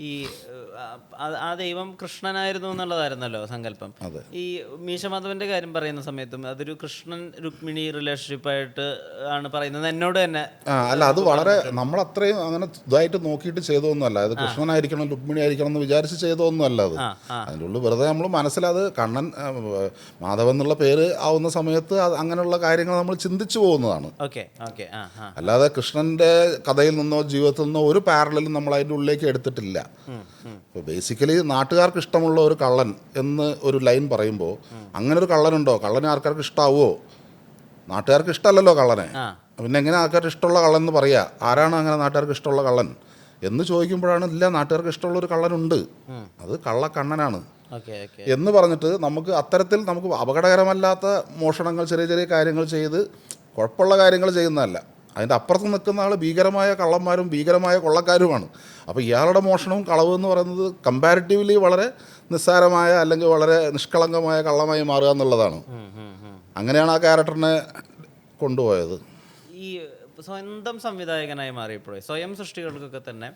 ഈ ആ ദൈവം കൃഷ്ണനായിരുന്നു എന്നുള്ളതായിരുന്നല്ലോ സങ്കല്പം. ഈ മീശമാധവന്റെ കാര്യം പറയുന്ന സമയത്തും അതൊരു കൃഷ്ണൻ രുക്മിണി റിലേഷൻഷിപ്പായിട്ട് ആണ് പറയുന്നത് എന്നോട് തന്നെ. അല്ല, അത് വളരെ നമ്മളത്രയും അങ്ങനെ ഇതായിട്ട് നോക്കിയിട്ട് ചെയ്തതൊന്നുമല്ല. അത് കൃഷ്ണനായിരിക്കണം രുക്മിണി ആയിരിക്കണം എന്ന് വിചാരിച്ച് ചെയ്തതൊന്നുമല്ല. അത് അതിൻ്റെ ഉള്ളിൽ വെറുതെ നമ്മൾ മനസ്സിലത് കണ്ണൻ മാധവൻ എന്നുള്ള പേര് ആവുന്ന സമയത്ത് അങ്ങനെയുള്ള കാര്യങ്ങൾ നമ്മൾ ചിന്തിച്ചു പോകുന്നതാണ്. അല്ലാതെ കൃഷ്ണൻ്റെ കഥയിൽ നിന്നോ ജീവിതത്തിൽ നിന്നോ ഒരു പാരലലും നമ്മൾ അതിൻ്റെ ഉള്ളിലേക്ക് എടുത്തിട്ടില്ല. ഇപ്പോൾ ബേസിക്കലി നാട്ടുകാർക്ക് ഇഷ്ടമുള്ള ഒരു കള്ളൻ എന്ന് ഒരു ലൈൻ പറയുമ്പോൾ അങ്ങനെ ഒരു കള്ളനുണ്ടോ? കള്ളനെ ആൾക്കാർക്ക് ഇഷ്ടാവുമോ? നാട്ടുകാർക്ക് ഇഷ്ടമല്ലല്ലോ കള്ളനെ. പിന്നെ എങ്ങനെ ആൾക്കാർക്ക് ഇഷ്ടമുള്ള കള്ളൻ എന്ന് പറയുക? ആരാണ് അങ്ങനെ നാട്ടുകാർക്ക് ഇഷ്ടമുള്ള കള്ളൻ എന്ന് ചോദിക്കുമ്പോഴാണ് ഇല്ല, നാട്ടുകാർക്ക് ഇഷ്ടമുള്ളൊരു കള്ളനുണ്ട്, അത് കള്ളക്കണ്ണനാണ് എന്ന് പറഞ്ഞിട്ട് നമുക്ക് അത്തരത്തിൽ നമുക്ക് അപകടകരമല്ലാത്ത മോഷണങ്ങൾ, ചെറിയ ചെറിയ കാര്യങ്ങൾ ചെയ്ത് കുഴപ്പമുള്ള കാര്യങ്ങൾ ചെയ്യുന്നതല്ല. അതിൻ്റെ അപ്പുറത്ത് നിൽക്കുന്ന ആൾ ഭീകരമായ കള്ളന്മാരും ഭീകരമായ കൊള്ളക്കാരുമാണ്. അപ്പോൾ ഇയാളുടെ മോഷണവും കളവ് എന്ന് പറയുന്നത് കമ്പാരിറ്റീവ്ലി വളരെ നിസ്സാരമായ അല്ലെങ്കിൽ വളരെ നിഷ്കളങ്കമായ കള്ളമായി മാറുക എന്നുള്ളതാണ്. അങ്ങനെയാണ് ആ ക്യാരക്ടറിനെ കൊണ്ടുപോയത്. ഈ സ്വന്തം സംവിധായകനായി മാറിയപ്പോഴേ സ്വയം സൃഷ്ടികൾക്കൊക്കെ തന്നെ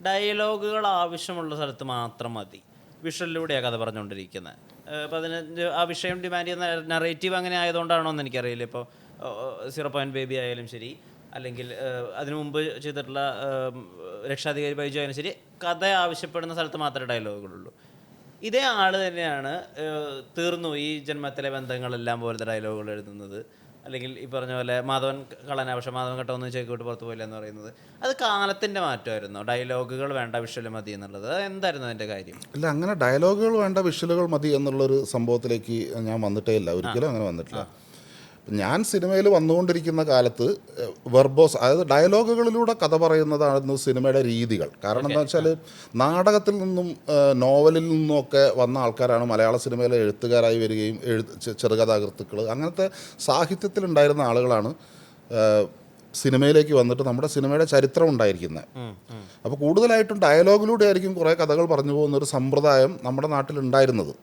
ഡയലോഗുകൾ ആവശ്യമുള്ള സ്ഥലത്ത് മാത്രം മതി, വിഷ്വലിലൂടെയാണ് കഥ പറഞ്ഞുകൊണ്ടിരിക്കുന്നത്. അപ്പോൾ അതിന് ആ വിഷയം ഡിമാൻഡ് ചെയ്യുന്ന നറേറ്റീവ് അങ്ങനെ ആയതുകൊണ്ടാണോ എന്ന് എനിക്കറിയില്ല. ഇപ്പോൾ 0 Point Baby ആയാലും ശരി, അല്ലെങ്കിൽ അതിനു മുമ്പ് ചെയ്തിട്ടുള്ള രക്ഷാധികാരി ബൈജു ആയാലും ശരി, കഥ ആവശ്യപ്പെടുന്ന സ്ഥലത്ത് മാത്രമേ ഡയലോഗുകളുള്ളൂ. ഇതേ ആൾ തന്നെയാണ് തീർന്നു ഈ ജന്മത്തിലെ ബന്ധങ്ങളെല്ലാം പോലത്തെ ഡയലോഗുകൾ എഴുതുന്നത്. അല്ലെങ്കിൽ ഈ പറഞ്ഞ പോലെ മാധവൻ കള്ളനാ പക്ഷേ മാധവൻ കെട്ടൊന്നും ചേക്കോട്ട് പുറത്തു പോയില്ല എന്ന് പറയുന്നത്. അത് കാലത്തിൻ്റെ മാറ്റമായിരുന്നു. ഡയലോഗുകൾ വേണ്ട, വിഷ്വൽ മതി എന്നുള്ളത്. എന്തായിരുന്നു അതിൻ്റെ കാര്യം? ഇല്ല, അങ്ങനെ ഡയലോഗുകൾ വേണ്ട, വിഷ്വലുകൾ മതി എന്നുള്ളൊരു സംഭവത്തിലേക്ക് ഞാൻ വന്നിട്ടേ ഇല്ല, ഒരിക്കലും അങ്ങനെ വന്നിട്ടില്ല. ഞാൻ സിനിമയിൽ വന്നുകൊണ്ടിരിക്കുന്ന കാലത്ത് വെർബോസ്, അതായത് ഡയലോഗുകളിലൂടെ കഥ പറയുന്നതായിരുന്നു സിനിമയുടെ രീതികൾ. കാരണം എന്താ വെച്ചാൽ നാടകത്തിൽ നിന്നും നോവലിൽ നിന്നുമൊക്കെ വന്ന ആൾക്കാരാണ് മലയാള സിനിമയിലെ എഴുത്തുകാരായി വരികയും ചെറുകഥാകൃത്തുക്കൾ അങ്ങനത്തെ സാഹിത്യത്തിലുണ്ടായിരുന്ന ആളുകളാണ് സിനിമയിലേക്ക് വന്നിട്ട് നമ്മുടെ സിനിമയുടെ ചരിത്രം ഉണ്ടായിരിക്കുന്നത്. അപ്പോൾ കൂടുതലായിട്ടും ഡയലോഗിലൂടെ ആയിരിക്കും കുറേ കഥകൾ പറഞ്ഞു പോകുന്നൊരു സമ്പ്രദായം നമ്മുടെ നാട്ടിലുണ്ടായിരുന്നത്.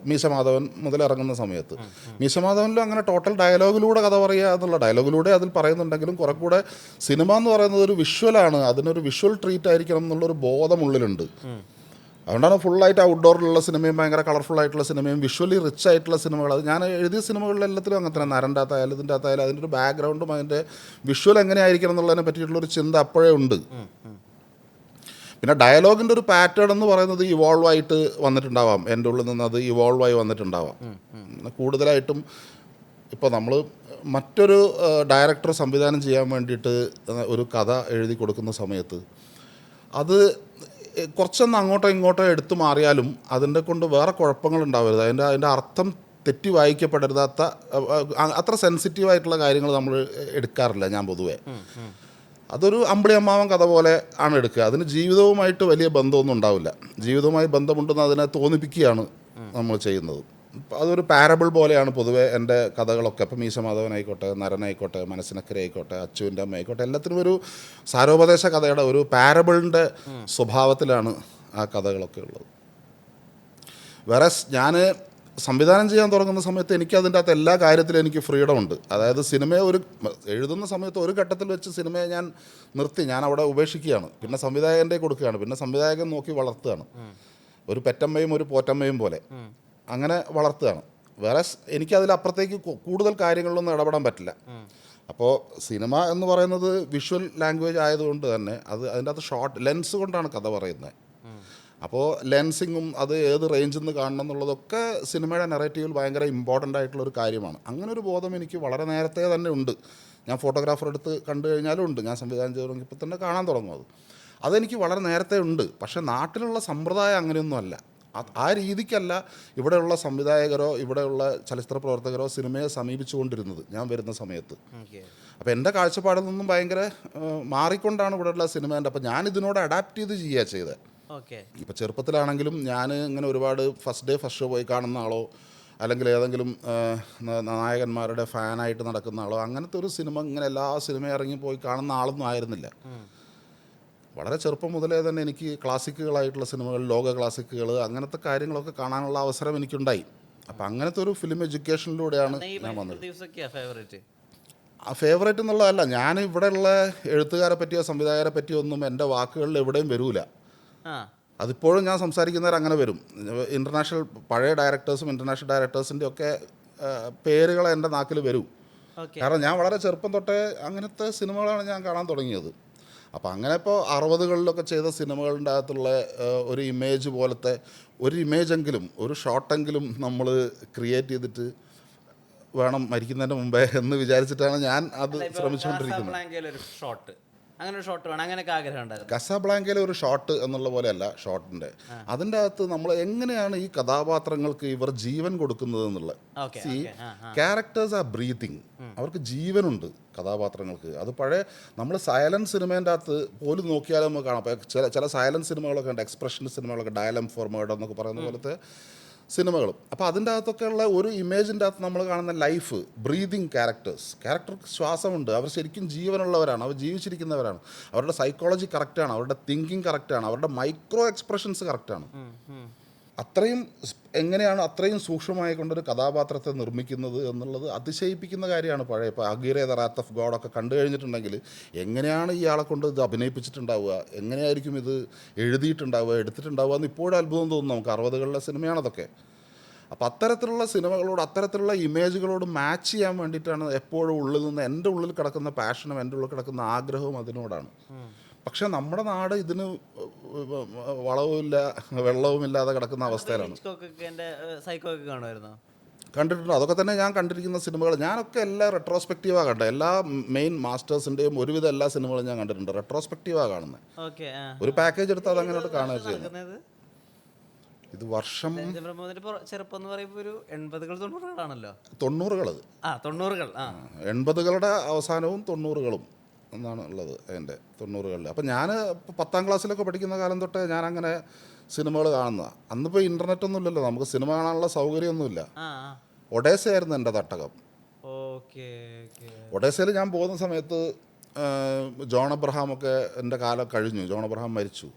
മീശമാധവൻ മുതലിറങ്ങുന്ന സമയത്ത് മീശമാധവനിലും അങ്ങനെ ടോട്ടൽ ഡയലോഗിലൂടെ കഥ പറയുക എന്നുള്ള, ഡയലോഗിലൂടെ അതിൽ പറയുന്നുണ്ടെങ്കിലും കുറെ കൂടെ സിനിമ എന്ന് പറയുന്നത് ഒരു വിഷ്വലാണ്, അതിനൊരു വിഷ്വൽ ട്രീറ്റ് ആയിരിക്കണം എന്നുള്ളൊരു ബോധം ഉള്ളിലുണ്ട്. അതുകൊണ്ടാണ് ഫുള്ളായിട്ട് ഔട്ട്ഡോറിലുള്ള സിനിമയും ഭയങ്കര കളർഫുൾ ആയിട്ടുള്ള സിനിമയും വിഷ്വലി റിച്ച് ആയിട്ടുള്ള സിനിമകൾ. അത് ഞാൻ എഴുതിയ സിനിമകളിലെല്ലാത്തിലും അങ്ങനെ തന്നെ. നരൻ്റെ അകത്തായാലും ഇതിൻ്റെ അകത്തായാലും അതിൻ്റെ ഒരു ബാക്ക്ഗ്രൗണ്ടും അതിൻ്റെ വിഷ്വൽ എങ്ങനെയായിരിക്കണം എന്നുള്ളതിനെ പറ്റിയിട്ടുള്ളൊരു ചിന്ത അപ്പോഴേ ഉണ്ട്. പിന്നെ ഡയലോഗിൻ്റെ ഒരു പാറ്റേൺ എന്ന് പറയുന്നത് ഇവോൾവ് ആയിട്ട് വന്നിട്ടുണ്ടാവാം, എൻ്റെ ഉള്ളിൽ നിന്ന് അത് ഇവോൾവ് ആയി വന്നിട്ടുണ്ടാവാം. കൂടുതലായിട്ടും ഇപ്പോൾ നമ്മൾ മറ്റൊരു ഡയറക്ടർ സംവിധാനം ചെയ്യാൻ വേണ്ടിയിട്ട് ഒരു കഥ എഴുതി കൊടുക്കുന്ന സമയത്ത് അത് കുറച്ചൊന്ന് അങ്ങോട്ടോ ഇങ്ങോട്ടോ എടുത്തു മാറിയാലും അതിൻ്റെ കൊണ്ട് വേറെ കുഴപ്പങ്ങൾ ഉണ്ടാവരുത്. അതിൻ്റെ അർത്ഥം തെറ്റി വായിക്കപ്പെടരുതാത്ത അത്ര സെൻസിറ്റീവായിട്ടുള്ള കാര്യങ്ങൾ നമ്മൾ എടുക്കാറില്ല ഞാൻ പൊതുവേ. അതൊരു അമ്പിളി അമ്മാവൻ കഥ പോലെ ആണ് എടുക്കുക. അതിന് ജീവിതവുമായിട്ട് വലിയ ബന്ധമൊന്നും ഉണ്ടാവില്ല. ജീവിതവുമായി ബന്ധമുണ്ടെന്ന് അതിനെ തോന്നിപ്പിക്കുകയാണ് നമ്മൾ ചെയ്യുന്നത്. അതൊരു പാരബിൾ പോലെയാണ് പൊതുവേ എൻ്റെ കഥകളൊക്കെ. ഇപ്പം മീശമാധവനായിക്കോട്ടെ, നരനായിക്കോട്ടെ, മനസ്സിനക്കര ആയിക്കോട്ടെ, അച്ചുവിൻ്റെ അമ്മ ആയിക്കോട്ടെ, എല്ലാത്തിനും ഒരു സാരോപദേശ കഥയുടെ ഒരു പാരബിളിൻ്റെ സ്വഭാവത്തിലാണ് ആ കഥകളൊക്കെ ഉള്ളത്. വേറെ ഞാൻ സംവിധാനം ചെയ്യാൻ തുടങ്ങുന്ന സമയത്ത് എനിക്ക് അതിൻ്റെ അകത്ത് എല്ലാ കാര്യത്തിലും എനിക്ക് ഫ്രീഡം ഉണ്ട്. അതായത് സിനിമയെ എഴുതുന്ന സമയത്ത് ഒരു ഘട്ടത്തിൽ വെച്ച് സിനിമയെ ഞാൻ നിർത്തി, ഞാൻ അവിടെ ഉപേക്ഷിക്കുകയാണ്. പിന്നെ സംവിധായകൻ്റെ കൊടുക്കുകയാണ്. പിന്നെ സംവിധായകൻ നോക്കി വളർത്തുകയാണ്. ഒരു പെറ്റമ്മയും ഒരു പോറ്റമ്മയും പോലെ അങ്ങനെ വളർത്തുകയാണ്. വേറെ എനിക്കതിലപ്പുറത്തേക്ക് കൂടുതൽ കാര്യങ്ങളിലൊന്നും ഇടപെടാൻ പറ്റില്ല. അപ്പോൾ സിനിമ എന്ന് പറയുന്നത് വിഷ്വൽ ലാംഗ്വേജ് ആയതുകൊണ്ട് തന്നെ അതിൻ്റെ അകത്ത് ഷോർട്ട് ലെൻസ് കൊണ്ടാണ് കഥ പറയുന്നത്. അപ്പോൾ ലെൻസിങ്ങും അത് ഏത് റേഞ്ചിൽ നിന്ന് കാണണം എന്നുള്ളതൊക്കെ സിനിമയുടെ നെറേറ്റീവിൽ ഭയങ്കര ഇമ്പോർട്ടൻ്റ് ആയിട്ടുള്ളൊരു കാര്യമാണ്. അങ്ങനെ ഒരു ബോധം എനിക്ക് വളരെ നേരത്തെ തന്നെ ഉണ്ട്. ഞാൻ ഫോട്ടോഗ്രാഫർ എടുത്ത് കണ്ടു കഴിഞ്ഞാലും ഉണ്ട്. ഞാൻ സംവിധാനം ചെയ്ത് തുടങ്ങിയപ്പോൾ തന്നെ കാണാൻ തുടങ്ങും. അതെനിക്ക് വളരെ നേരത്തെ ഉണ്ട്. പക്ഷേ നാട്ടിലുള്ള സമ്പ്രദായം അങ്ങനെയൊന്നും അല്ല. ആ രീതിക്കല്ല ഇവിടെയുള്ള സംവിധായകരോ ഇവിടെയുള്ള ചലച്ചിത്ര പ്രവർത്തകരോ സിനിമയെ സമീപിച്ചുകൊണ്ടിരുന്നത് ഞാൻ വരുന്ന സമയത്ത്. അപ്പോൾ എൻ്റെ കാഴ്ചപ്പാടിൽ നിന്നും ഭയങ്കര മാറിക്കൊണ്ടാണ് ഇവിടെയുള്ള സിനിമേൻ്റെ. അപ്പോൾ ഞാൻ ഇതിനോട് അഡാപ്റ്റ് ചെയ്ത് ചെയ്യുക ചെയ്തത്. ഇപ്പോൾ ചെറുപ്പത്തിലാണെങ്കിലും ഞാൻ ഇങ്ങനെ ഒരുപാട് ഫസ്റ്റ് ഡേ ഫസ്റ്റ് ഷോ പോയി കാണുന്ന ആളോ അല്ലെങ്കിൽ ഏതെങ്കിലും നായകന്മാരുടെ ഫാനായിട്ട് നടക്കുന്ന ആളോ അങ്ങനത്തെ ഒരു സിനിമ ഇങ്ങനെ എല്ലാ സിനിമയും ഇറങ്ങി പോയി കാണുന്ന ആളൊന്നും ആയിരുന്നില്ല. വളരെ ചെറുപ്പം മുതലേ തന്നെ എനിക്ക് ക്ലാസിക്കുകളായിട്ടുള്ള സിനിമകൾ, ലോക ക്ലാസിക്കുകൾ, അങ്ങനത്തെ കാര്യങ്ങളൊക്കെ കാണാനുള്ള അവസരം എനിക്കുണ്ടായി. അപ്പം അങ്ങനത്തെ ഒരു ഫിലിം എഡ്യൂക്കേഷനിലൂടെയാണ് ഞാൻ വന്നത്. ഫേവറേറ്റ് എന്നുള്ളതല്ല, ഞാൻ ഇവിടെയുള്ള എഴുത്തുകാരെ പറ്റിയോ സംവിധായകരെ പറ്റിയോ ഒന്നും എൻ്റെ വാക്കുകളിൽ എവിടെയും വരൂല. ആ അതിപ്പോഴും ഞാൻ സംസാരിക്കുന്നവർ അങ്ങനെ വരും. ഇൻ്റർനാഷണൽ പഴയ ഡയറക്ടേഴ്സും ഇൻ്റർനാഷണൽ ഡയറക്ടേഴ്സിൻ്റെ ഒക്കെ പേരുകൾ എൻ്റെ നാക്കിൽ വരും. ഓക്കെ. കാരണം ഞാൻ വളരെ ചെറുപ്പം തൊട്ടേ അങ്ങനത്തെ സിനിമകളാണ് ഞാൻ കാണാൻ തുടങ്ങിയത്. അപ്പോൾ അങ്ങനെ ഇപ്പോൾ 60കളിലൊക്കെ ചെയ്ത സിനിമകളുടെ അകത്തുള്ള ഒരു ഇമേജ് പോലത്തെ ഒരു ഇമേജെങ്കിലും ഒരു ഷോട്ടെങ്കിലും നമ്മൾ ക്രിയേറ്റ് ചെയ്തിട്ട് വേണം മരിക്കുന്നതിന് മുമ്പേ എന്ന് വിചാരിച്ചിട്ടാണ് ഞാൻ അത് ശ്രമിച്ചുകൊണ്ടിരിക്കുന്നത്. ഒരു ഷോട്ട്, അങ്ങനെ ഒരു ഷോട്ട് വേണം, അങ്ങനെയൊക്കെ ആഗ്രഹം ഉണ്ടായിരുന്നു. കസാബ്ലാങ്കയിലെ ഒരു ഷോട്ട് എന്നുള്ള പോലെയല്ല ഷോട്ടിൻ്റെ. അതിൻ്റെ അകത്ത് നമ്മൾ എങ്ങനെയാണ് ഈ കഥാപാത്രങ്ങൾക്ക് ഇവർ ജീവൻ കൊടുക്കുന്നത് എന്നുള്ളത്. സി, ക്യാരക്ടേഴ്സ് ആർ ബ്രീത്തിങ്, അവർക്ക് ജീവനുണ്ട് കഥാപാത്രങ്ങൾക്ക്. അത് പഴയ നമ്മൾ സൈലൻറ്റ് സിനിമേൻ്റെ അകത്ത് പോലും നോക്കിയാലും നമുക്ക് കാണാം. അപ്പോൾ ചില സൈലൻറ്റ് സിനിമകളൊക്കെ ഉണ്ട്, എക്സ്പ്രഷൻ സിനിമകളൊക്കെ, ഡയലം ഫോർ മേർഡർ എന്നൊക്കെ പറയുന്ന പോലത്തെ സിനിമകളും. അപ്പോൾ അതിൻ്റെ അകത്തൊക്കെയുള്ള ഒരു ഇമേജിൻ്റെ അകത്ത് നമ്മൾ കാണുന്ന ലൈഫ്, ബ്രീതിങ് ക്യാരക്ടർക്ക് ശ്വാസമുണ്ട്, അവർ ശരിക്കും ജീവനുള്ളവരാണ്, അവർ ജീവിച്ചിരിക്കുന്നവരാണ്, അവരുടെ സൈക്കോളജി കറക്റ്റാണ്, അവരുടെ തിങ്കിങ് കറക്റ്റാണ്, അവരുടെ മൈക്രോ എക്സ്പ്രഷൻസ് കറക്റ്റാണ്. അത്രയും എങ്ങനെയാണ് അത്രയും സൂക്ഷ്മമായി കൊണ്ടൊരു കഥാപാത്രത്തെ നിർമ്മിക്കുന്നത് എന്നുള്ളത് അതിശയിപ്പിക്കുന്ന കാര്യമാണ്. പഴയ ഇപ്പോൾ അഗീറെ ദ റാത്ത് ഓഫ് ഗോഡൊക്കെ കണ്ടു കഴിഞ്ഞിട്ടുണ്ടെങ്കിൽ എങ്ങനെയാണ് ഇയാളെ കൊണ്ട് ഇത് അഭിനയിപ്പിച്ചിട്ടുണ്ടാവുക, എങ്ങനെയായിരിക്കും ഇത് എഴുതിയിട്ടുണ്ടാവുക, എടുത്തിട്ടുണ്ടാവുക എന്ന് ഇപ്പോഴും അത്ഭുതം തോന്നുന്നു നമുക്ക്. 60കളിലെ സിനിമയാണതൊക്കെ. അപ്പോൾ അത്തരത്തിലുള്ള സിനിമകളോട്, അത്തരത്തിലുള്ള ഇമേജുകളോട് മാച്ച് ചെയ്യാൻ വേണ്ടിയിട്ടാണ് എപ്പോഴും ഉള്ളിൽ നിന്ന് എൻ്റെ ഉള്ളിൽ കിടക്കുന്ന പാഷനും എൻ്റെ ഉള്ളിൽ കിടക്കുന്ന ആഗ്രഹവും അതിനോടാണ്. പക്ഷെ നമ്മുടെ നാട് ഇതിന് വളവുമില്ല വെള്ളവുമില്ലാതെ കിടക്കുന്ന അവസ്ഥയിലാണ്. കണ്ടിട്ടുണ്ട്. അതൊക്കെ തന്നെ ഞാൻ കണ്ടിരിക്കുന്ന സിനിമകൾ. ഞാനൊക്കെ എല്ലാ റെട്രോസ്പെക്റ്റീവാണ് കണ്ടത്. എല്ലാ മെയിൻ മാസ്റ്റേഴ്സിൻ്റെയും ഒരുവിധം എല്ലാ സിനിമകളും ഞാൻ കണ്ടിട്ടുണ്ട്. റെട്രോസ്പെക്റ്റീവാണ് കാണുന്നത്. ഒരു പാക്കേജ് എടുത്ത് അത് അങ്ങനെയോട്ട് കാണുക ചെയ്യുന്നത്. ഇത് വർഷം ചെറുപ്പം എന്ന് പറയുമ്പോൾ ഒരു 80കൾ 90കളാണല്ലോ. 90കൾ 80കളുടെ അവസാനവും 90കളും എന്നാണ് ഉള്ളത് എൻ്റെ 90കളിൽ. അപ്പം ഞാൻ 10ാം ക്ലാസ്സിലൊക്കെ പഠിക്കുന്ന കാലം തൊട്ടേ ഞാൻ അങ്ങനെ സിനിമകൾ കാണുന്നതാണ്. അന്നിപ്പോൾ ഇൻ്റർനെറ്റ് ഒന്നും ഇല്ലല്ലോ, നമുക്ക് സിനിമ കാണാനുള്ള സൗകര്യമൊന്നുമില്ല. ഒഡേസയായിരുന്നു എൻ്റെ തട്ടകം. ഒഡേസയിൽ ഞാൻ പോകുന്ന സമയത്ത് ജോൺ അബ്രഹാമൊക്കെ എൻ്റെ കാലം കഴിഞ്ഞു. ജോൺ അബ്രഹാം മരിച്ചു.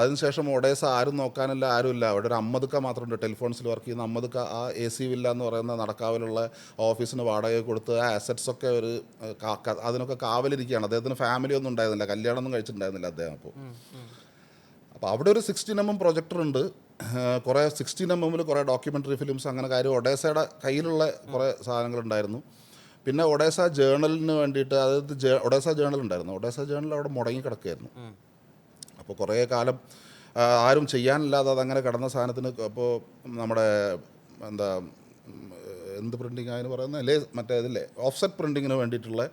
അതിനുശേഷം ഒഡേസ ആരും നോക്കാനില്ല, ആരുമില്ല. അവിടെ ഒരു അമ്മദ്ക്ക മാത്രമുണ്ട്, ടെലിഫോൺസിൽ വർക്ക് ചെയ്യുന്ന അമ്മദ്ക്ക. ആ AC വില്ല എന്ന് പറയുന്ന നടക്കാവിലുള്ള ഓഫീസിന് വാടക കൊടുത്ത് ആ അസറ്റ്സൊക്കെ ഒരു അതിനൊക്കെ കാവലിരിക്കുകയാണ്. അദ്ദേഹത്തിന് ഫാമിലി ഒന്നും ഉണ്ടായിരുന്നില്ല, കല്യാണമൊന്നും കഴിച്ചിട്ടുണ്ടായിരുന്നില്ല അദ്ദേഹം. അപ്പോൾ അവിടെ ഒരു 16mm പ്രൊജക്ടർ ഉണ്ട്, കുറേ 16mm കുറേ ഡോക്യുമെൻ്ററി ഫിലിംസ്, അങ്ങനെ കാര്യം ഒഡേസയുടെ കയ്യിലുള്ള കുറേ സാധനങ്ങളുണ്ടായിരുന്നു. പിന്നെ ഒഡേസ ജേണലിന് വേണ്ടിയിട്ട്, അതായത് ഒഡേസ ജേണൽ ഉണ്ടായിരുന്നു. ഒഡേസ ജേണൽ അവിടെ മുടങ്ങി കിടക്കുകയായിരുന്നു. അപ്പോൾ കുറേ കാലം ആരും ചെയ്യാനില്ലാതെ അതങ്ങനെ കിടന്ന സാധനത്തിന് അപ്പോൾ നമ്മുടെ എന്ത് പ്രിൻറ്റിങ് ആയെന്ന് പറയുന്നത് മറ്റേ ഇതില്ലേ ഓഫ്സെറ്റ് പ്രിൻറ്റിങ്ങിന് വേണ്ടിയിട്ടുള്ള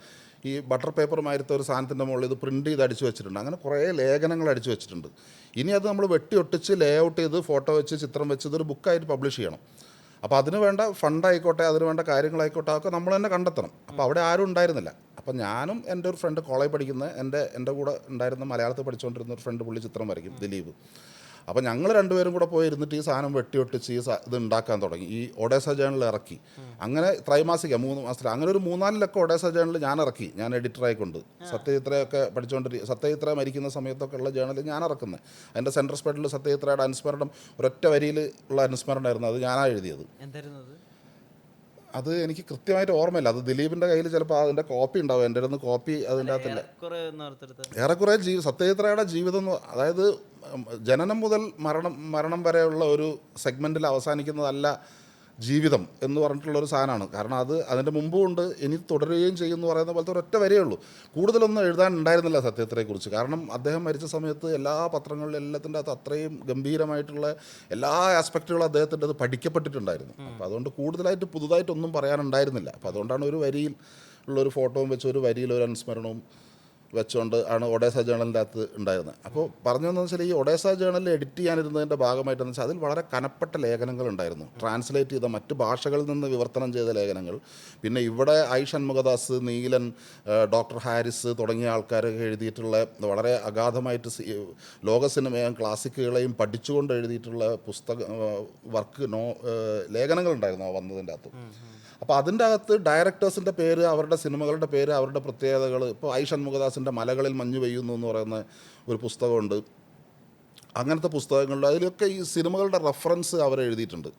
ഈ ബട്ടർ പേപ്പർ മാതിരത്തെ ഒരു സാധനത്തിൻ്റെ മുകളിൽ ഇത് പ്രിൻറ്റ് ചെയ്ത് അടിച്ചു വെച്ചിട്ടുണ്ട്. അങ്ങനെ കുറേ ലേഖനങ്ങൾ അടിച്ചു വെച്ചിട്ടുണ്ട്. ഇനി അത് നമ്മൾ വെട്ടി ഒട്ടിച്ച് ലേ ഔട്ട് ചെയ്ത് ഫോട്ടോ വെച്ച് ചിത്രം വെച്ച് ഇതൊരു ബുക്കായിട്ട് പബ്ലിഷ് ചെയ്യണം. അപ്പോൾ അതിന് വേണ്ട ഫണ്ടായിക്കോട്ടെ, അതിന് വേണ്ട കാര്യങ്ങളായിക്കോട്ടെ, അതൊക്കെ നമ്മൾ തന്നെ കണ്ടെത്തണം. അപ്പോൾ അവിടെ ആരും ഉണ്ടായിരുന്നില്ല. അപ്പം ഞാനും എൻ്റെ ഒരു ഫ്രണ്ട്, കോളേജ് പഠിക്കുന്ന എൻ്റെ കൂടെ ഉണ്ടായിരുന്ന മലയാളത്തിൽ പഠിച്ചുകൊണ്ടിരുന്ന ഒരു ഫ്രണ്ട്, പുള്ളി ചിത്രം വരയ്ക്കും, ദിലീപ്. അപ്പോൾ ഞങ്ങൾ രണ്ടുപേരും കൂടെ പോയി ഇരുന്നിട്ട് ഈ സാധനം വെട്ടിയൊട്ടിച്ച് ഇത് ഉണ്ടാക്കാൻ തുടങ്ങി. ഈ ഒഡേസ ജേണൽ ഇറക്കി. അങ്ങനെ ത്രൈമാസിക 3 മാസത്തിൽ അങ്ങനെ ഒരു 3-4 ലക്കം ഒഡേസ ജേണൽ ഞാൻ ഇറക്കി. ഞാൻ എഡിറ്ററായിക്കൊണ്ട് സത്യജിത്രയൊക്കെ സത്യജിത്ര മരിക്കുന്ന സമയത്തൊക്കെ ഉള്ള ജേണൽ ഞാൻ ഇറക്കുന്നത്. അതിൻ്റെ സെൻട്രൽ സ്പെഡിൽ സത്യജിത്രയുടെ അനുസ്മരണം ഒരൊറ്റ വരിയിൽ ഉള്ള അനുസ്മരണമായിരുന്നു. അത് ഞാനാണ് എഴുതിയത്. അത് എനിക്ക് കൃത്യമായിട്ട് ഓർമ്മയില്ല. അത് ദിലീപിൻ്റെ കയ്യിൽ ചിലപ്പോൾ അതിൻ്റെ കോപ്പി ഉണ്ടാവും. എൻ്റെ അടുത്ത് കോപ്പി അതിൻ്റെ അകത്തില്ല. ഏറെക്കുറെ സത്യജിത്രയുടെ ജീവിതം, അതായത് ജനനം മുതൽ മരണം വരെയുള്ള ഒരു സെഗ്മെൻറ്റിൽ അവസാനിക്കുന്നതല്ല ജീവിതം എന്ന് പറഞ്ഞിട്ടുള്ളൊരു സാധനമാണ്. കാരണം അത് അതിൻ്റെ മുമ്പും ഉണ്ട്, ഇനി തുടരുകയും ചെയ്യുമെന്ന് പറയുന്ന പോലത്തെ ഒരൊറ്റ വരയേ ഉള്ളൂ. കൂടുതലൊന്നും എഴുതാൻ ഉണ്ടായിരുന്നില്ല സത്യജിത്രയെക്കുറിച്ച്. കാരണം അദ്ദേഹം മരിച്ച സമയത്ത് എല്ലാ പത്രങ്ങളിലും എല്ലാത്തിൻ്റെ അകത്ത് അത്രയും ഗംഭീരമായിട്ടുള്ള എല്ലാ ആസ്പെക്റ്റുകളും അദ്ദേഹത്തിൻ്റെ അത് പഠിക്കപ്പെട്ടിട്ടുണ്ടായിരുന്നു. അപ്പോൾ അതുകൊണ്ട് കൂടുതലായിട്ട് പുതുതായിട്ടൊന്നും പറയാനുണ്ടായിരുന്നില്ല. അപ്പോൾ അതുകൊണ്ടാണ് ഒരു വരിയിൽ ഉള്ളൊരു ഫോട്ടോയും വെച്ച് ഒരു വരിയിൽ ഒരു അനുസ്മരണവും വെച്ചുകൊണ്ട് ആണ് ഒഡേസ ജേണലിൻ്റെ അകത്ത് ഉണ്ടായിരുന്നത്. അപ്പോൾ പറഞ്ഞതെന്ന് വെച്ചാൽ ഈ ഒഡേസ ജേണലിൽ എഡിറ്റ് ചെയ്യാനിരുന്നതിൻ്റെ ഭാഗമായിട്ടെന്ന് വെച്ചാൽ അതിൽ വളരെ കനപ്പെട്ട ലേഖനങ്ങളുണ്ടായിരുന്നു. ട്രാൻസ്ലേറ്റ് ചെയ്ത മറ്റ് ഭാഷകളിൽ നിന്ന് വിവർത്തനം ചെയ്ത ലേഖനങ്ങൾ. പിന്നെ ഇവിടെ ഐ ഷൺമുഖദാസ്, നീലൻ, ഡോക്ടർ ഹാരിസ് തുടങ്ങിയ ആൾക്കാരൊക്കെ എഴുതിയിട്ടുള്ള വളരെ അഗാധമായിട്ട് ലോക സിനിമയും ക്ലാസിക്കുകളെയും പഠിച്ചുകൊണ്ട് എഴുതിയിട്ടുള്ള ലേഖനങ്ങളുണ്ടായിരുന്നു വന്നതിൻ്റെ അകത്ത്. അപ്പോൾ അതിൻ്റെ അകത്ത് ഡയറക്ടേഴ്സിൻ്റെ പേര്, അവരുടെ സിനിമകളുടെ പേര്, അവരുടെ പ്രത്യേകതകൾ. ഇപ്പോൾ ഐ ഷൺമുഖദാസിൻ്റെ മലകളിൽ മഞ്ഞ് പെയ്യുന്നു എന്ന് പറയുന്ന ഒരു പുസ്തകമുണ്ട്. അങ്ങനത്തെ പുസ്തകങ്ങളിൽ അതിലൊക്കെ ഈ സിനിമകളുടെ റെഫറൻസ് അവർ എഴുതിയിട്ടുണ്ട്.